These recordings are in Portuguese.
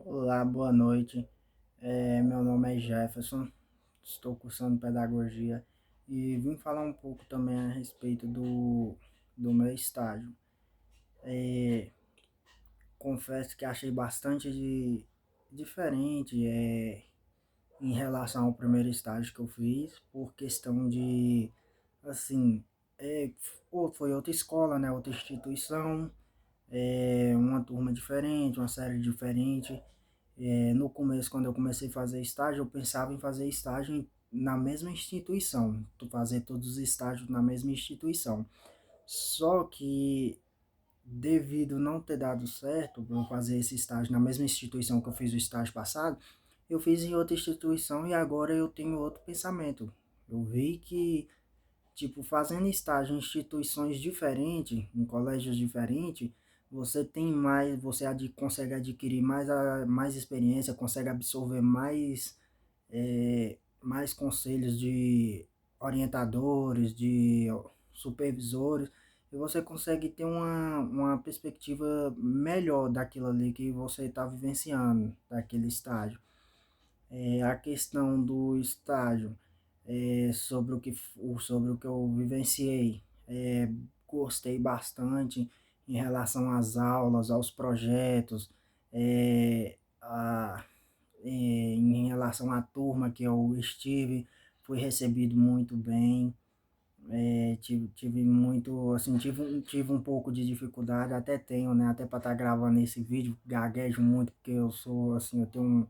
Olá, boa noite. Meu nome é Jefferson, estou cursando pedagogia e vim falar um pouco também a respeito do meu estágio. É, Confesso que achei bastante diferente em relação ao primeiro estágio que eu fiz, por questão de, assim, é, foi outra escola, né, outra instituição, uma turma diferente, uma série diferente. No começo, quando eu comecei a fazer estágio, eu pensava em fazer estágio na mesma instituição, fazer todos os estágios na mesma instituição. Só que, devido não ter dado certo para eu fazer esse estágio na mesma instituição que eu fiz o estágio passado, eu fiz em outra instituição e agora eu tenho outro pensamento. Eu vi que, tipo, fazendo estágio em instituições diferentes, em colégios diferentes, você tem mais, consegue adquirir mais experiência, consegue absorver mais conselhos de orientadores, de supervisores, e você consegue ter uma perspectiva melhor daquilo ali que você está vivenciando, daquele estágio. A questão do estágio, sobre o que eu vivenciei, gostei bastante em relação às aulas, aos projetos, é, a, em relação à turma que eu estive, fui recebido muito bem. Tive muito, assim, tive um pouco de dificuldade, até tenho, né, até para estar gravando esse vídeo, gaguejo muito, porque eu sou, assim, tenho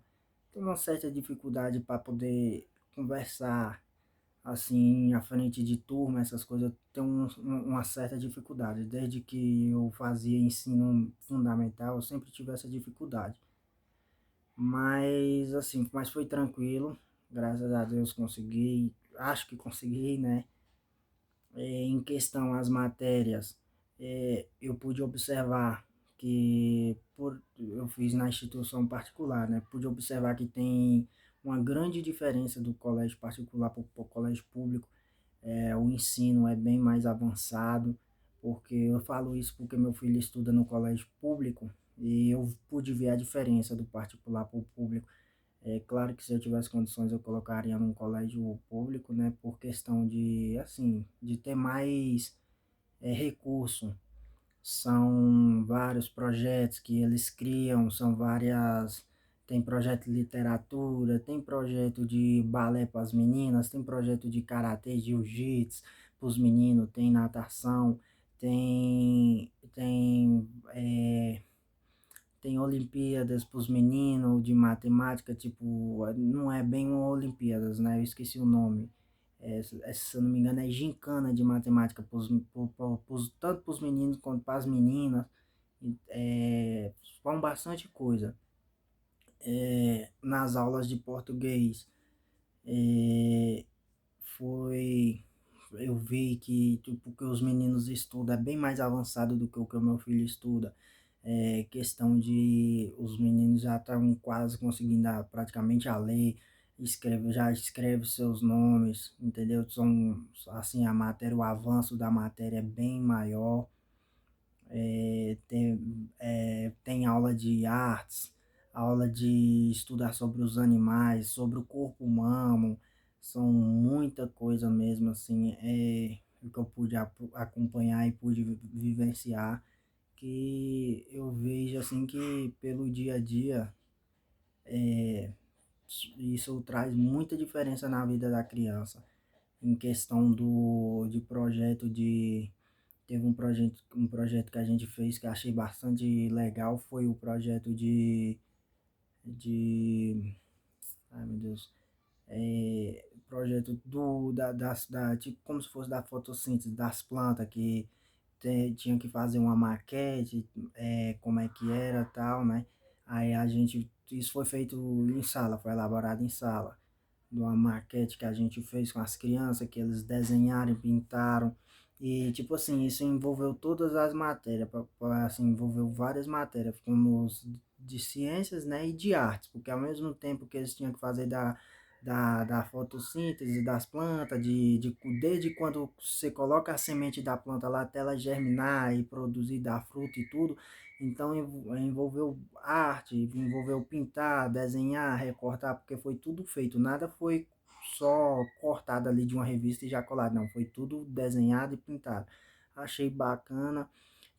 uma certa dificuldade para poder conversar, assim, à frente de turma, essas coisas, eu tenho uma certa dificuldade. Desde que eu fazia ensino fundamental, eu sempre tive essa dificuldade. Mas, assim, mas foi tranquilo, graças a Deus consegui, acho que consegui, né? Em questão às matérias, eu pude observar que eu fiz na instituição particular, né? Pude observar que tem uma grande diferença do colégio particular para o colégio público. O ensino é bem mais avançado, porque eu falo isso porque meu filho estuda no colégio público e eu pude ver a diferença do particular para o público. É claro que se eu tivesse condições eu colocaria num colégio público, né, por questão de, assim, de ter mais recurso. São vários projetos que eles criam, tem projeto de literatura, tem projeto de balé para as meninas, tem projeto de karatê, jiu-jitsu para os meninos, tem natação, tem Olimpíadas para os meninos de matemática, tipo, não é bem uma Olimpíadas, né? Eu esqueci o nome. Se eu não me engano, é gincana de matemática, tanto para os meninos quanto para as meninas. É, Falam bastante coisa. Nas aulas de português, é, foi. Eu vi que, tipo, que os meninos estudam é bem mais avançado do que o meu filho estuda. Questão de os meninos já estão quase conseguindo praticamente a ler, já escreve seus nomes, entendeu? São, assim, o avanço da matéria é bem maior. Tem aula de artes, aula de estudar sobre os animais, sobre o corpo humano, são muita coisa mesmo, assim, o que eu pude acompanhar e pude vivenciar, que eu vejo, assim, que pelo dia a dia, isso traz muita diferença na vida da criança, em questão de projeto de. Teve um projeto que a gente fez que eu achei bastante legal, foi o projeto de, ai meu Deus, projeto tipo como se fosse da fotossíntese das plantas, que tinha que fazer uma maquete, como é que era tal, né? Aí isso foi feito em sala, foi elaborado em sala, de uma maquete que a gente fez com as crianças, que eles desenharam e pintaram. E, tipo assim, isso envolveu todas as matérias, assim, envolveu várias matérias, como de ciências, né, e de artes, porque ao mesmo tempo que eles tinham que fazer da fotossíntese das plantas, desde quando você coloca a semente da planta lá até ela germinar e produzir, dar fruto e tudo. Então envolveu arte, envolveu pintar, desenhar, recortar, porque foi tudo feito, nada foi só cortado ali de uma revista e já colado, não, foi tudo desenhado e pintado. Achei bacana.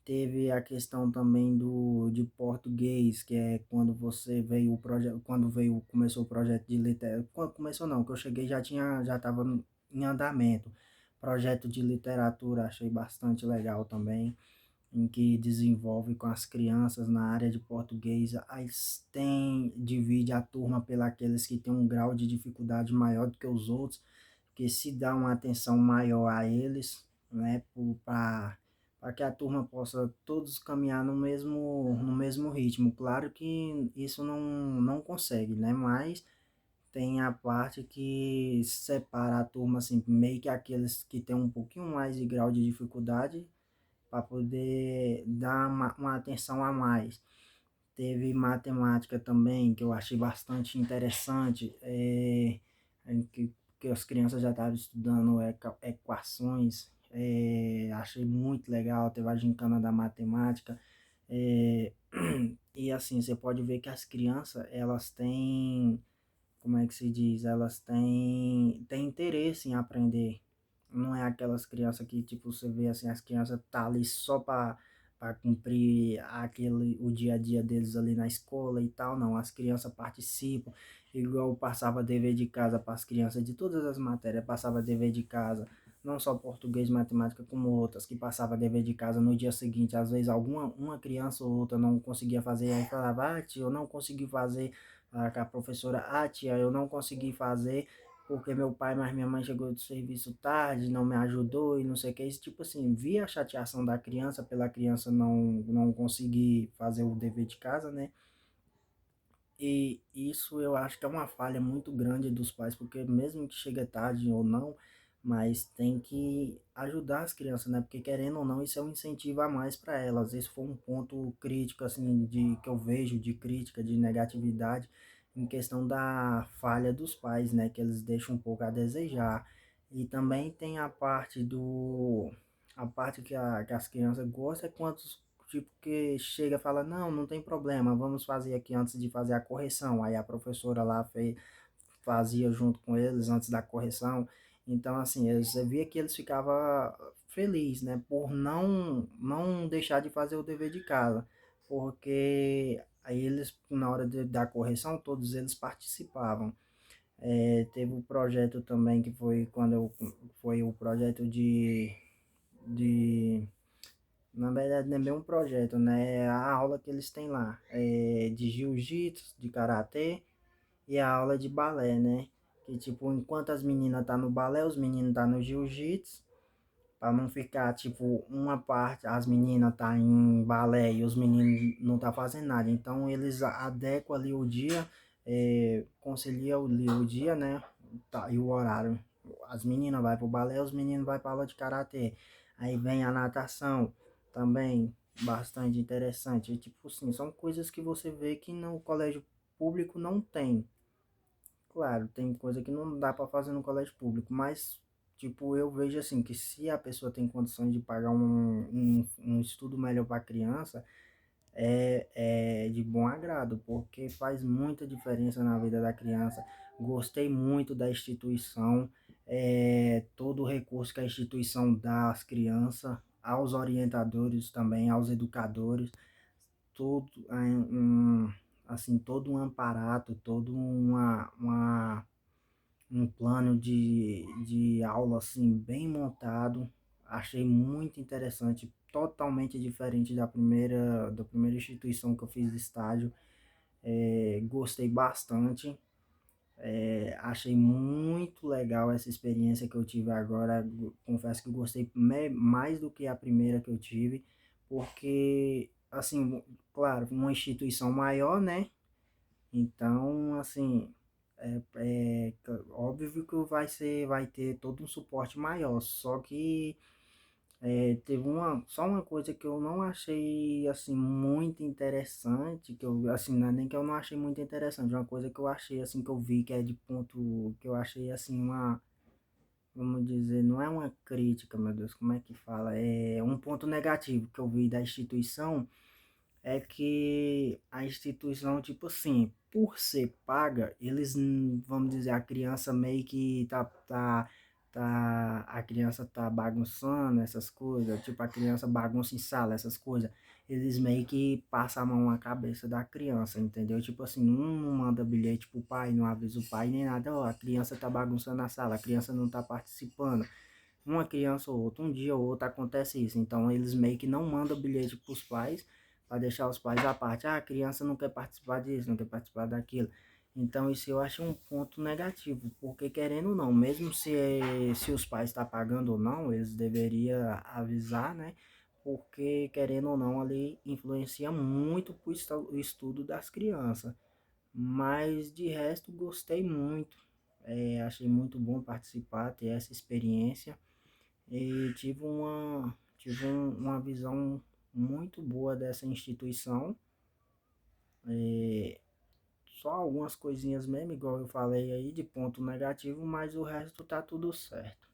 Teve a questão também de português, que é quando você veio o projeto, quando veio, começou o projeto de literatura, quando começou não, que eu cheguei já estava em andamento. Projeto de literatura, achei bastante legal também, em que desenvolve com as crianças na área de português. Aí divide a turma aqueles que têm um grau de dificuldade maior do que os outros, que se dá uma atenção maior a eles, né, para que a turma possa todos caminhar no mesmo ritmo. Claro que isso não consegue, né, mas tem a parte que separa a turma, assim, meio que aqueles que têm um pouquinho mais de grau de dificuldade, para poder dar uma atenção a mais. Teve matemática também, que eu achei bastante interessante, que as crianças já estavam estudando equações, achei muito legal, teve a gincana da matemática, é, e assim, você pode ver que as crianças, elas têm, como é que se diz, elas têm interesse em aprender. Não é aquelas crianças que, tipo, você vê assim, as crianças tá ali só para cumprir o dia a dia deles ali na escola e tal, não. As crianças participam, igual eu passava dever de casa para as crianças de todas as matérias, passava dever de casa, não só português, matemática, como outras, que passava dever de casa no dia seguinte. Às vezes uma criança ou outra não conseguia fazer, aí falava, ah, tio, eu não consegui fazer, a professora, ah, tia, eu não consegui fazer porque meu pai mais minha mãe chegou do serviço tarde, não me ajudou e não sei o que. Isso, tipo assim, via a chateação da criança pela criança não conseguir fazer o dever de casa, né? E isso eu acho que é uma falha muito grande dos pais, porque mesmo que chegue tarde ou não, mas tem que ajudar as crianças, né? Porque querendo ou não, isso é um incentivo a mais para elas. Esse foi um ponto crítico, assim, que eu vejo de crítica, de negatividade, em questão da falha dos pais, né? Que eles deixam um pouco a desejar. E também tem a parte que as crianças gostam é quando tipo que chega e fala, não tem problema, vamos fazer aqui antes de fazer a correção. Aí a professora lá fazia junto com eles antes da correção. Então, assim, você via que eles ficavam felizes, né, por não deixar de fazer o dever de casa, porque aí eles, na hora da correção, todos eles participavam. Teve o projeto também, que foi foi o projeto de na verdade, não é bem um projeto, né? É a aula que eles têm lá, de jiu-jitsu, de karatê e a aula de balé, né? Que tipo, enquanto as meninas tá no balé, os meninos tá no jiu-jitsu, para não ficar tipo uma parte, as meninas tá em balé e os meninos não tá fazendo nada. Então eles adequam ali o dia, conciliam ali o dia, né? Tá, e o horário. As meninas vai pro balé, os meninos vai para aula de karatê. Aí vem a natação também, bastante interessante. E, tipo assim, são coisas que você vê que no colégio público não tem. Claro, tem coisa que não dá para fazer no colégio público, mas tipo, eu vejo assim que se a pessoa tem condições de pagar um estudo melhor para a criança, é de bom agrado, porque faz muita diferença na vida da criança. Gostei muito da instituição, todo o recurso que a instituição dá às crianças, aos orientadores também, aos educadores, todo assim, todo um aparato, todo um plano de aula assim bem montado. Achei muito interessante, totalmente diferente da primeira instituição que eu fiz estágio. Gostei bastante. Achei muito legal essa experiência que eu tive agora. Confesso que eu gostei mais do que a primeira que eu tive, porque, assim, claro, uma instituição maior, né? Então, assim, óbvio que vai ter todo um suporte maior, só que Teve só uma coisa que eu não achei assim muito interessante, que eu assim, não é nem que eu não achei muito interessante, uma coisa que eu achei assim que eu vi que é de ponto que eu achei assim vamos dizer, não é uma crítica, meu Deus, como é que fala? É um ponto negativo que eu vi da instituição é que a instituição, tipo assim, por ser paga, eles, vamos dizer, a criança meio que a criança tá bagunçando essas coisas, tipo, a criança bagunça em sala, essas coisas, eles meio que passam a mão na cabeça da criança, entendeu? Tipo assim, não manda bilhete pro pai, não avisa o pai nem nada, ó, a criança tá bagunçando na sala, a criança não tá participando, uma criança ou outra, um dia ou outro acontece isso. Então eles meio que não mandam bilhete para os pais, para deixar os pais à parte. Ah, a criança não quer participar disso, não quer participar daquilo. Então isso eu acho um ponto negativo, porque querendo ou não, mesmo se os pais estão pagando ou não, eles deveriam avisar, né? Porque querendo ou não, ali influencia muito para o estudo das crianças. Mas de resto, gostei muito. Achei muito bom participar, ter essa experiência e uma visão muito boa dessa instituição. É, só algumas coisinhas mesmo, igual eu falei aí, de ponto negativo, mas o resto tá tudo certo.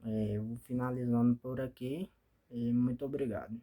Eu vou finalizando por aqui e muito obrigado.